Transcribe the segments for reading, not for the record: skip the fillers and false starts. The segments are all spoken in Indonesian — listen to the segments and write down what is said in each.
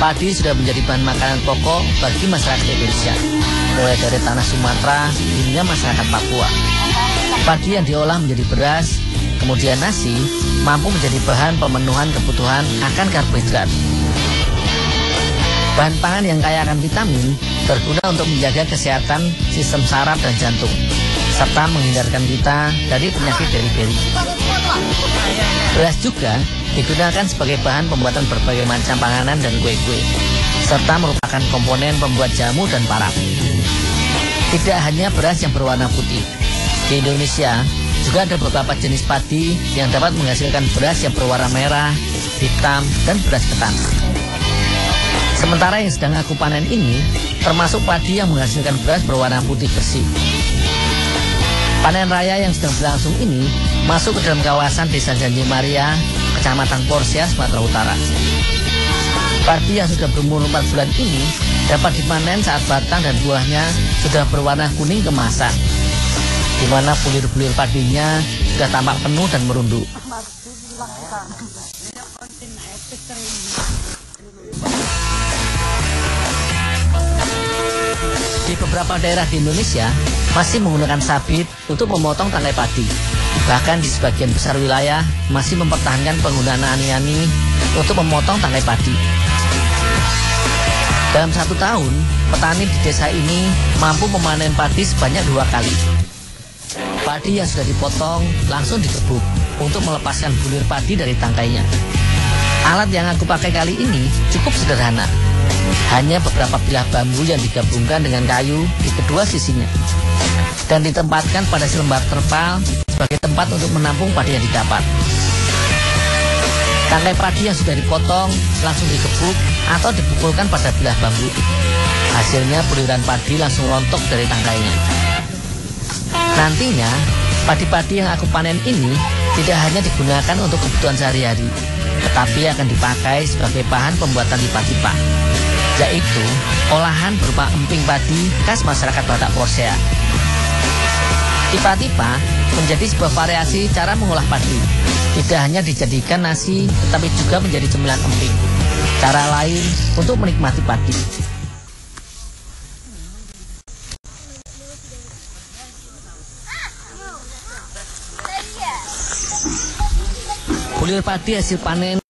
Padi sudah menjadi bahan makanan pokok bagi masyarakat Indonesia, mulai dari tanah Sumatera hingga masyarakat Papua. Padi yang diolah menjadi beras, kemudian nasi, mampu menjadi bahan pemenuhan kebutuhan akan karbohidrat. Bahan pangan yang kaya akan vitamin berguna untuk menjaga kesehatan sistem saraf dan jantung, serta menghindarkan kita dari penyakit beri-beri. Beras juga digunakan sebagai bahan pembuatan berbagai macam panganan dan kue-kue, serta merupakan komponen pembuat jamu dan paraf. Tidak hanya beras yang berwarna putih, di Indonesia juga ada beberapa jenis padi yang dapat menghasilkan beras yang berwarna merah, hitam, dan beras ketan. Sementara yang sedang aku panen ini termasuk padi yang menghasilkan beras berwarna putih bersih. Panen raya yang sedang berlangsung ini masuk ke dalam kawasan Desa Janji Maria, Kecamatan Porsia, Sumatera Utara. Padi yang sudah berumur 4 bulan ini dapat dipanen saat batang dan buahnya sudah berwarna kuning keemasan, di mana bulir-bulir padinya sudah tampak penuh dan merunduk. Di beberapa daerah di Indonesia masih menggunakan sabit untuk memotong tangkai padi. Bahkan di sebagian besar wilayah masih mempertahankan penggunaan ani-ani untuk memotong tangkai padi. Dalam 1 tahun, petani di desa ini mampu memanen padi sebanyak 2 kali. Padi yang sudah dipotong langsung digebuk untuk melepaskan bulir padi dari tangkainya. Alat yang aku pakai kali ini cukup sederhana. Hanya beberapa bilah bambu yang digabungkan dengan kayu di kedua sisinya dan ditempatkan pada selembar terpal sebagai tempat untuk menampung padi yang didapat. Tangkai padi yang sudah dipotong langsung digebuk atau dipukulkan pada bilah bambu. Hasilnya buliran padi langsung rontok dari tangkainya. Nantinya, padi-padi yang aku panen ini tidak hanya digunakan untuk kebutuhan sehari-hari, tetapi akan dipakai sebagai bahan pembuatan tipa-tipa, yaitu olahan berupa emping padi khas masyarakat Batak Porsia. Tipa-tipa menjadi sebuah variasi cara mengolah padi. Tidak hanya dijadikan nasi, tetapi juga menjadi cemilan emping. Cara lain untuk menikmati padi. Bulir padi hasil panen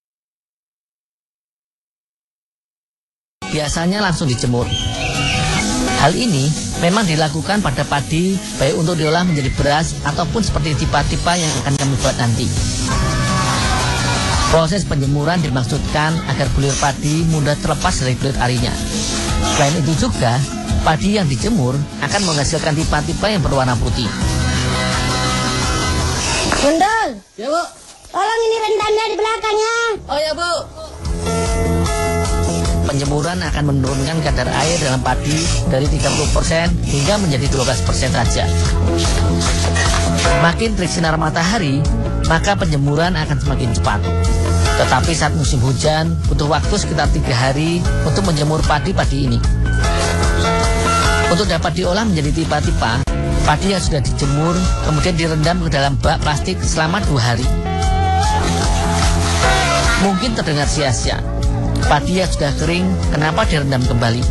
biasanya langsung dijemur. Hal ini memang dilakukan pada padi baik untuk diolah menjadi beras ataupun seperti tipa-tipa yang akan kami buat nanti. Proses penjemuran dimaksudkan agar bulir padi mudah terlepas dari kulit arinya. Selain itu juga, padi yang dijemur akan menghasilkan tipa-tipa yang berwarna putih. Gundul, Ya, Bu. tolong ini rendannya di belakangnya. Oh ya, Bu. Penjemuran akan menurunkan kadar air dalam padi dari 30% hingga menjadi 12% saja. Makin terik sinar matahari, maka penjemuran akan semakin cepat. Tetapi saat musim hujan, butuh waktu sekitar 3 hari untuk menjemur padi-padi ini. Untuk dapat diolah menjadi tipa-tipa, padi yang sudah dijemur kemudian direndam ke dalam bak plastik selama 2 hari. Mungkin terdengar sia-sia. Padi yang sudah kering, kenapa direndam kembali?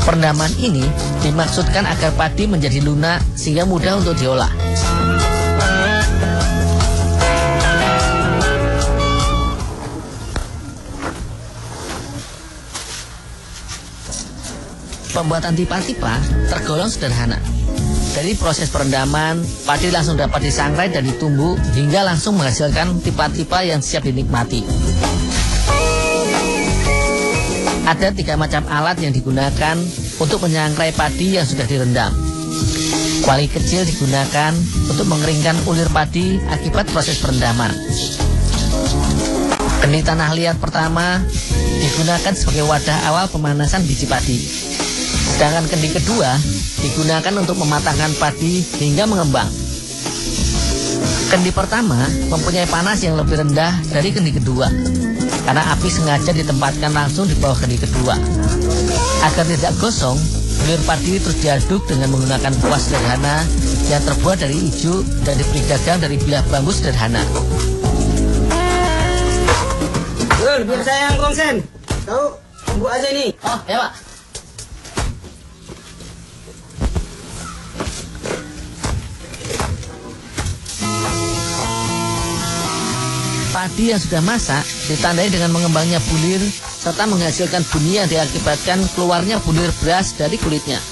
Perendaman ini dimaksudkan agar padi menjadi lunak sehingga mudah untuk diolah. Pembuatan tipa-tipa tergolong sederhana. Dari proses perendaman, padi langsung dapat disangrai dan ditumbuk hingga langsung menghasilkan tipa-tipa yang siap dinikmati. Ada 3 macam alat yang digunakan untuk menyangrai padi yang sudah direndam. Kuali kecil digunakan untuk mengeringkan ulir padi akibat proses perendaman. Kendi tanah liat pertama digunakan sebagai wadah awal pemanasan biji padi. Sedangkan kendi kedua digunakan untuk mematangkan padi hingga mengembang. Kendi pertama mempunyai panas yang lebih rendah dari kendi kedua, karena api sengaja ditempatkan langsung di bawah kendi kedua. Agar tidak gosong, bulir padi terus diaduk dengan menggunakan kuas sederhana yang terbuat dari ijuk dan diberi gagang dari bilah bambu sederhana. Biar saya yang kongsen. Tahu tumbuk aja nih. Oh, ya Pak. Padi yang sudah masak ditandai dengan mengembangnya bulir serta menghasilkan bunyi yang diakibatkan keluarnya bulir beras dari kulitnya.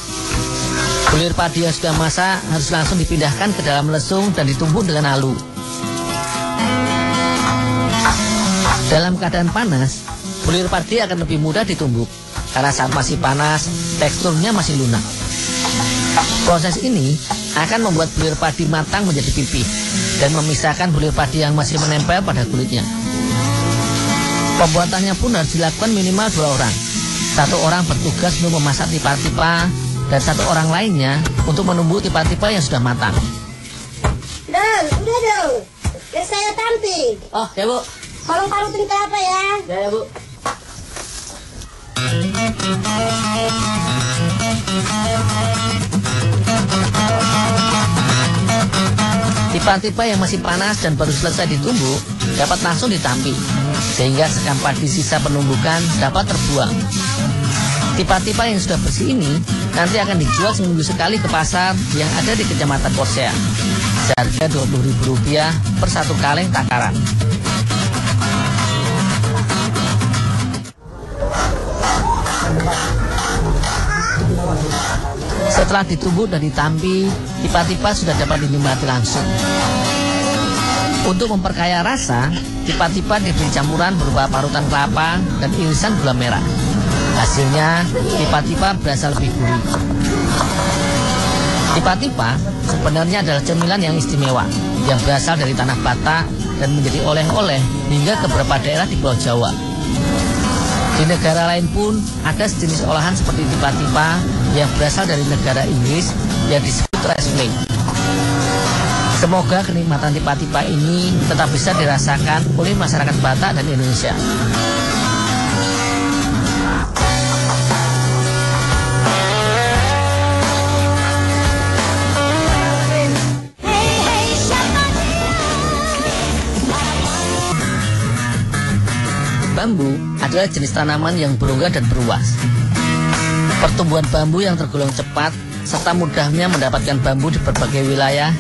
Bulir padi yang sudah masak harus langsung dipindahkan ke dalam lesung dan ditumbuk dengan halu. Dalam keadaan panas, bulir padi akan lebih mudah ditumbuk karena saat masih panas, teksturnya masih lunak. Proses ini akan membuat bulir padi matang menjadi pipih dan memisahkan bulir padi yang masih menempel pada kulitnya. Pembuatannya pun harus dilakukan minimal 2 orang. 1 orang bertugas untuk memasak tipa-tipa dan 1 orang lainnya untuk menumbuk tipa-tipa yang sudah matang. Dong, udah dong. Biar saya tampil. Oh, ya Bu. Tolong parutin kelapa ya. Ya Bu. Tipa-tipa yang masih panas dan baru selesai ditumbuk dapat langsung ditampi, sehingga sekam padi sisa penumbukan dapat terbuang. Tipa-tipa yang sudah bersih ini nanti akan dijual seminggu sekali ke pasar yang ada di Kecamatan Korsea. Seharga Rp20.000 per 1 kaleng takaran. Setelah ditumbuk dan ditampi, tipa-tipa sudah dapat dinikmati langsung. Untuk memperkaya rasa, tipa-tipa diberi campuran berupa parutan kelapa dan irisan gula merah. Hasilnya, tipa-tipa berasa lebih gurih. Tipa-tipa sebenarnya adalah cemilan yang istimewa, yang berasal dari tanah Batak dan menjadi oleh-oleh hingga ke beberapa daerah di Pulau Jawa. Di negara lain pun ada sejenis olahan seperti tipa-tipa yang berasal dari negara Inggris yang disebut rice flake. Semoga kenikmatan tipa-tipa ini tetap bisa dirasakan oleh masyarakat Batak dan Indonesia. Bambu adalah jenis tanaman yang berongga dan beruas. Pertumbuhan bambu yang tergolong cepat serta mudahnya mendapatkan bambu di berbagai wilayah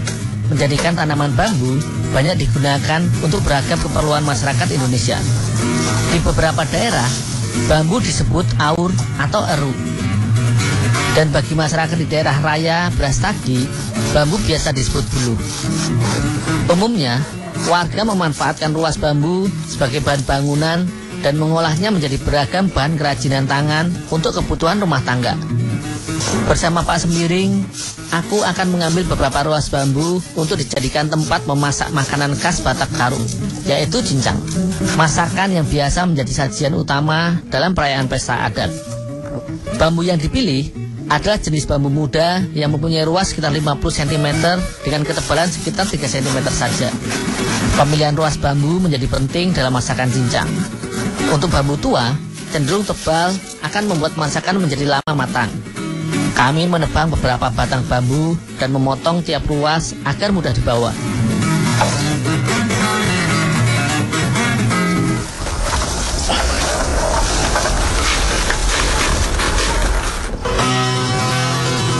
menjadikan tanaman bambu banyak digunakan untuk beragam keperluan masyarakat Indonesia. Di beberapa daerah, bambu disebut aur atau eru. Dan bagi masyarakat di daerah raya Brastagi, bambu biasa disebut bulu. Umumnya, warga memanfaatkan ruas bambu sebagai bahan bangunan dan mengolahnya menjadi beragam bahan kerajinan tangan untuk kebutuhan rumah tangga. Bersama Pak Sembiring, aku akan mengambil beberapa ruas bambu untuk dijadikan tempat memasak makanan khas Batak Karo, yaitu cincang. Masakan yang biasa menjadi sajian utama dalam perayaan pesta adat. Bambu yang dipilih adalah jenis bambu muda yang mempunyai ruas sekitar 50 cm dengan ketebalan sekitar 3 cm saja. Pemilihan ruas bambu menjadi penting dalam masakan cincang. Untuk bambu tua, cenderung tebal akan membuat masakan menjadi lama matang. Kami menebang beberapa batang bambu dan memotong tiap ruas agar mudah dibawa.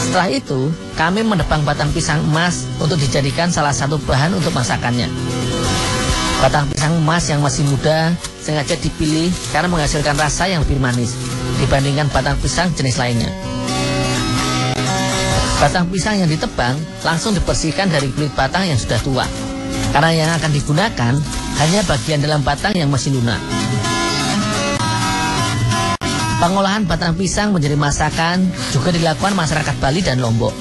Setelah itu, kami menebang batang pisang emas untuk dijadikan salah satu bahan untuk masakannya. Batang pisang emas yang masih muda sengaja dipilih karena menghasilkan rasa yang lebih manis dibandingkan batang pisang jenis lainnya. Batang pisang yang ditebang langsung dibersihkan dari kulit batang yang sudah tua, karena yang akan digunakan hanya bagian dalam batang yang masih lunak. Pengolahan batang pisang menjadi masakan juga dilakukan masyarakat Bali dan Lombok,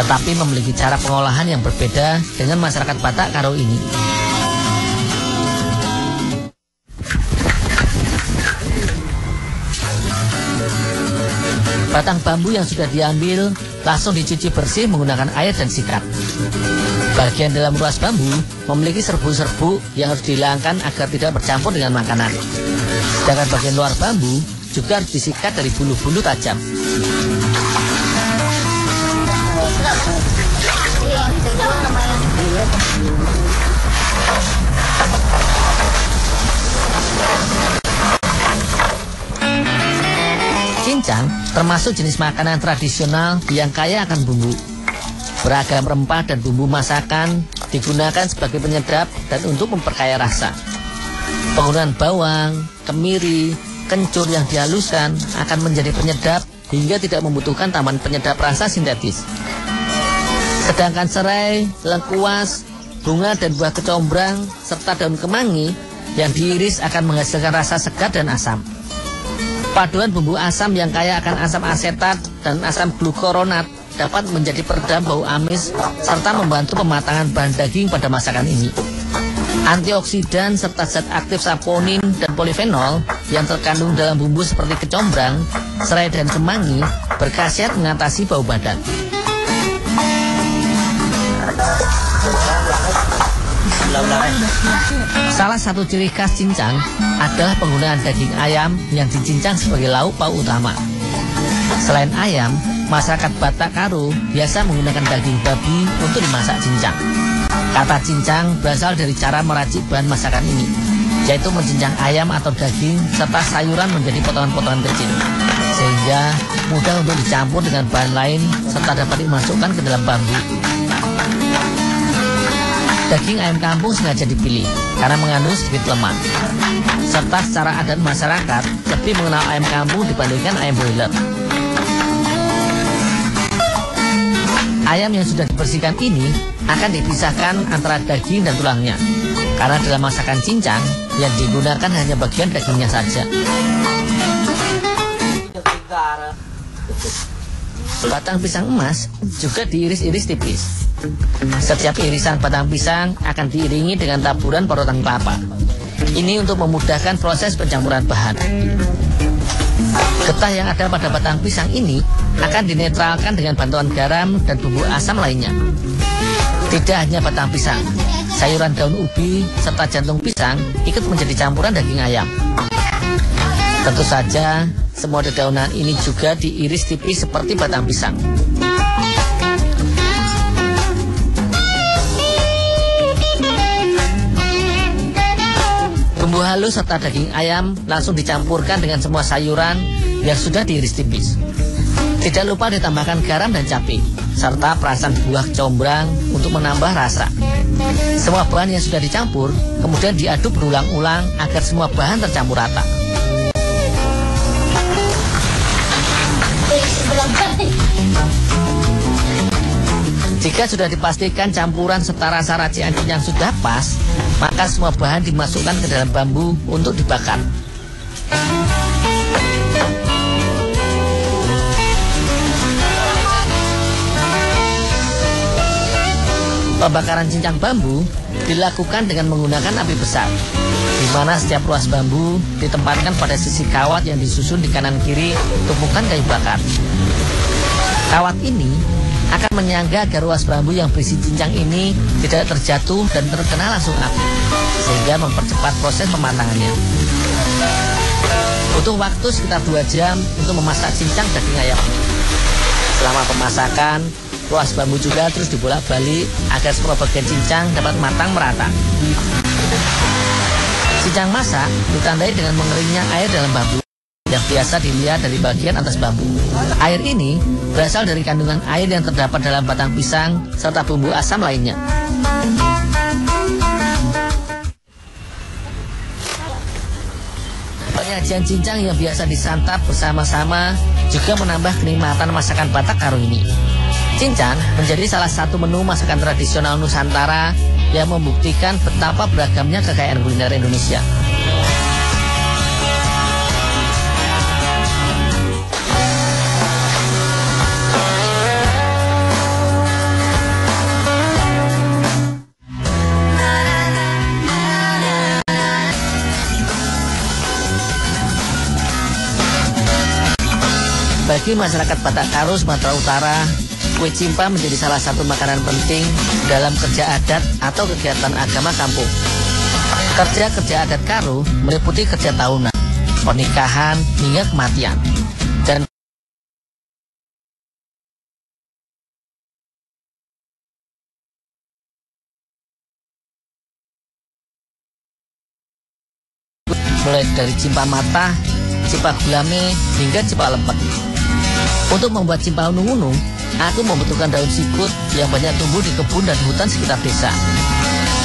tetapi memiliki cara pengolahan yang berbeda dengan masyarakat Batak Karo ini. Batang bambu yang sudah diambil langsung dicuci bersih menggunakan air dan sikat. Bagian dalam ruas bambu memiliki serbu-serbu yang harus dihilangkan agar tidak bercampur dengan makanan. Sedangkan bagian luar bambu juga harus disikat dari bulu-bulu tajam. Cincang termasuk jenis makanan tradisional yang kaya akan bumbu. Beragam rempah dan bumbu masakan digunakan sebagai penyedap dan untuk memperkaya rasa. Penggunaan bawang, kemiri, kencur yang dihaluskan akan menjadi penyedap hingga tidak membutuhkan tambahan penyedap rasa sintetis. Sedangkan serai, lengkuas, bunga dan buah kecombrang serta daun kemangi yang diiris akan menghasilkan rasa segar dan asam. Paduan bumbu asam yang kaya akan asam asetat dan asam glukoronat dapat menjadi peredam bau amis serta membantu pematangan bahan daging pada masakan ini. Antioksidan serta zat aktif saponin dan polifenol yang terkandung dalam bumbu seperti kecombrang, serai dan kemangi berkhasiat mengatasi bau badan. Salah satu ciri khas cincang adalah penggunaan daging ayam yang dicincang sebagai lauk pauk utama. Selain ayam, masyarakat Batak Karo biasa menggunakan daging babi untuk dimasak cincang. Kata cincang berasal dari cara meracik bahan masakan ini, yaitu mencincang ayam atau daging serta sayuran menjadi potongan-potongan kecil, sehingga mudah untuk dicampur dengan bahan lain serta dapat dimasukkan ke dalam bambu. Daging ayam kampung sengaja dipilih karena mengandung sedikit lemak, serta secara adat masyarakat lebih mengenal ayam kampung dibandingkan ayam broiler. Ayam yang sudah dibersihkan ini akan dipisahkan antara daging dan tulangnya, karena dalam masakan cincang yang digunakan hanya bagian dagingnya saja. Batang pisang emas juga diiris-iris tipis. Setiap irisan batang pisang akan diiringi dengan taburan parutan kelapa. Ini untuk memudahkan proses pencampuran bahan. Getah yang ada pada batang pisang ini akan dinetralkan dengan bantuan garam dan bumbu asam lainnya. Tidak hanya batang pisang, sayuran daun ubi serta jantung pisang ikut menjadi campuran daging ayam. Tentu saja, semua dedaunan ini juga diiris tipis seperti batang pisang. Bumbu halus serta daging ayam langsung dicampurkan dengan semua sayuran yang sudah diiris tipis. Tidak lupa ditambahkan garam dan cabai, serta perasan buah combrang untuk menambah rasa. Semua bahan yang sudah dicampur kemudian diaduk berulang-ulang agar semua bahan tercampur rata. Jika sudah dipastikan campuran serta rasa racikan cincang sudah pas, maka semua bahan dimasukkan ke dalam bambu untuk dibakar. Pembakaran cincang bambu dilakukan dengan menggunakan api besar, di mana setiap ruas bambu ditempatkan pada sisi kawat yang disusun di kanan kiri tumpukan kayu bakar. Kawat ini akan menyangga agar ruas bambu yang berisi cincang ini tidak terjatuh dan terkena langsung api, sehingga mempercepat proses pematangannya. Butuh waktu sekitar 2 jam untuk memasak cincang daging ayam. Selama pemasakan, ruas bambu juga terus dibolak-balik agar semua bagian cincang dapat matang merata. Cincang masak ditandai dengan mengeringnya air dalam bambu yang biasa dilihat dari bagian atas bambu. Air ini berasal dari kandungan air yang terdapat dalam batang pisang serta bumbu asam lainnya. Penyajian cincang yang biasa disantap bersama-sama juga menambah kenikmatan masakan Batak Karo ini. Cincang menjadi salah satu menu masakan tradisional Nusantara yang membuktikan betapa beragamnya kekayaan kuliner Indonesia. Bagi masyarakat Batak Karo Sumatera Utara, kue cimpa menjadi salah satu makanan penting dalam kerja adat atau kegiatan agama kampung. Kerja-kerja adat Karo meliputi kerja tahunan, pernikahan hingga kematian. Dan mulai dari cimpa mata cipa gulame, hingga cipa lepet. Untuk membuat cimpa unung-unung, aku membutuhkan daun sikut yang banyak tumbuh di kebun dan hutan sekitar desa.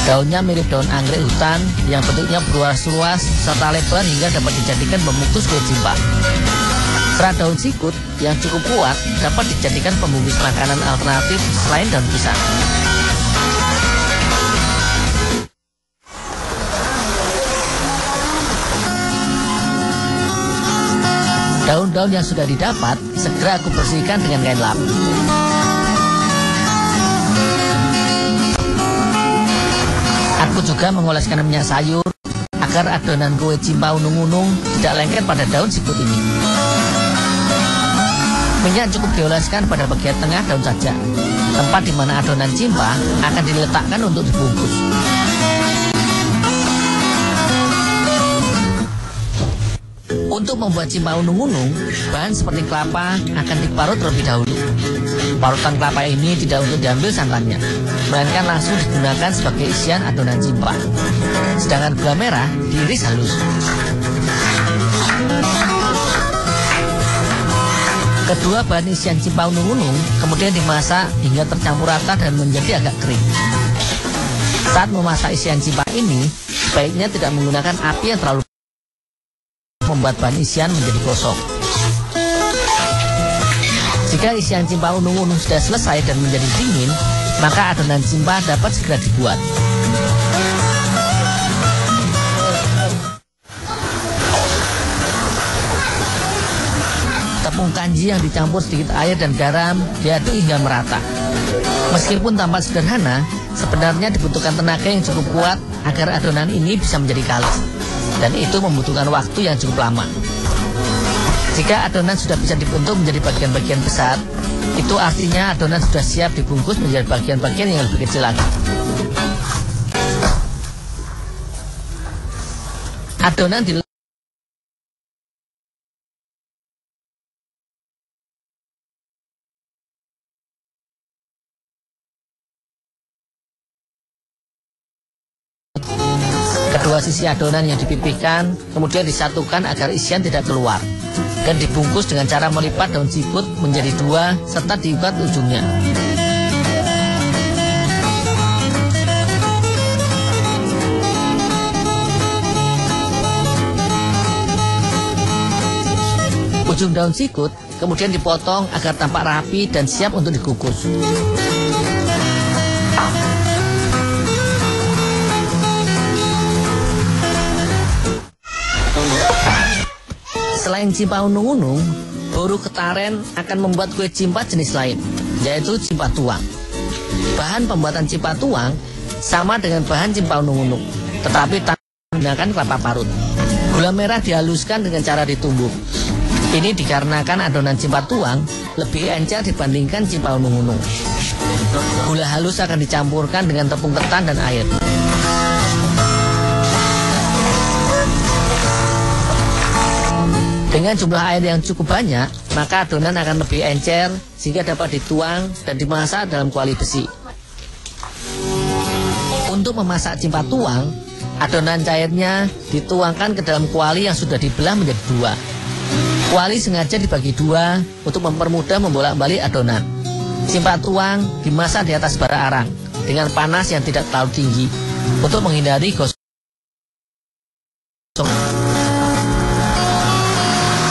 Daunnya mirip daun anggrek hutan yang bentuknya beruas-ruas serta lebar hingga dapat dijadikan pembungkus kue cimpa. Serat daun sikut yang cukup kuat dapat dijadikan pembungkus makanan alternatif selain daun pisang. Daun-daun yang sudah didapat segera aku bersihkan dengan kain lap. Aku juga mengoleskan minyak sayur agar adonan kue cimpa unung-unung tidak lengket pada daun sikut ini. Minyak cukup dioleskan pada bagian tengah daun saja, tempat di mana adonan cimpa akan diletakkan untuk dibungkus. Untuk membuat cimpa unung-unung, bahan seperti kelapa akan diparut terlebih dahulu. Parutan kelapa ini tidak untuk diambil santannya, melainkan langsung digunakan sebagai isian adonan cimpa. Sedangkan gula merah diiris halus. Kedua bahan isian cimpa unung-unung kemudian dimasak hingga tercampur rata dan menjadi agak kering. Saat memasak isian cimpa ini, sebaiknya tidak menggunakan api yang terlalu membuat bahan isian menjadi gosong. Jika isian cimpa unung-unung sudah selesai dan menjadi dingin, maka adonan cimpa dapat segera dibuat. Tepung kanji yang dicampur sedikit air dan garam diaduk hingga merata. Meskipun tampak sederhana, sebenarnya dibutuhkan tenaga yang cukup kuat agar adonan ini bisa menjadi kalis. Dan itu membutuhkan waktu yang cukup lama. Jika adonan sudah bisa dibentuk menjadi bagian-bagian besar, itu artinya adonan sudah siap dibungkus menjadi bagian-bagian yang lebih kecil lagi. Adonan di kedua sisi adonan yang dipipihkan kemudian disatukan agar isian tidak keluar dan dibungkus dengan cara melipat daun sikut menjadi dua serta diikat ujungnya. Ujung daun sikut kemudian dipotong agar tampak rapi dan siap untuk dikukus. Selain cimpa unung-unung, Boru Ketaren akan membuat kue cimpa jenis lain, yaitu cimpa tuang. Bahan pembuatan cimpa tuang sama dengan bahan cimpa unung-unung, tetapi tanpa menggunakan kelapa parut. Gula merah dihaluskan dengan cara ditumbuk. Ini dikarenakan adonan cimpa tuang lebih encer dibandingkan cimpa unung-unung. Gula halus akan dicampurkan dengan tepung ketan dan air. Dengan jumlah air yang cukup banyak, maka adonan akan lebih encer sehingga dapat dituang dan dimasak dalam kuali besi. Untuk memasak cimpa tuang, adonan cairnya dituangkan ke dalam kuali yang sudah dibelah menjadi dua. Kuali sengaja dibagi dua untuk mempermudah membolak-balik adonan. Cimpa tuang dimasak di atas bara arang dengan panas yang tidak terlalu tinggi untuk menghindari gosong.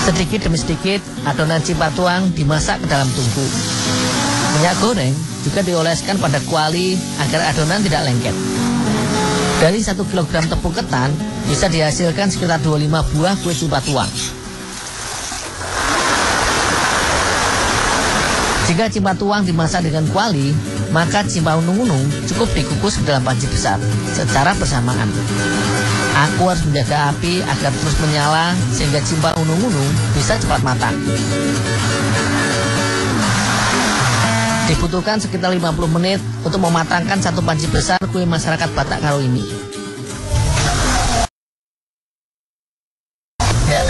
Sedikit demi sedikit, adonan cimpa tuang dimasak ke dalam tungku. Minyak goreng juga dioleskan pada kuali agar adonan tidak lengket. Dari 1 kg tepung ketan bisa dihasilkan sekitar 25 buah kue cimpa tuang. Jika cimpa tuang dimasak dengan kuali, maka cimpa unung-unung cukup dikukus ke dalam panci besar secara bersamaan. Aku harus menjaga api agar terus menyala sehingga cimpa unung-unung bisa cepat matang. Dibutuhkan sekitar 50 menit untuk mematangkan satu panci besar kue masyarakat Batak Karo ini. Ya.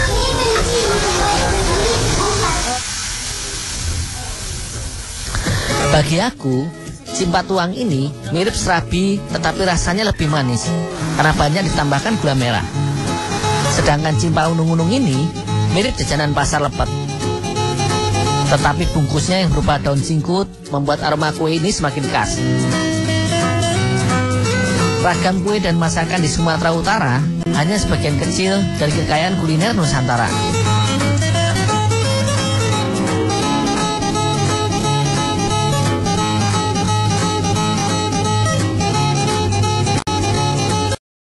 Bagi aku, cimpa tuang ini mirip serabi tetapi rasanya lebih manis karena banyak ditambahkan gula merah. Sedangkan cimpa unung-unung ini Mirip jajanan pasar lepet, tetapi bungkusnya yang berupa daun singkut membuat aroma kue ini semakin khas. Ragam kue dan masakan di Sumatera Utara hanya sebagian kecil dari kekayaan kuliner Nusantara.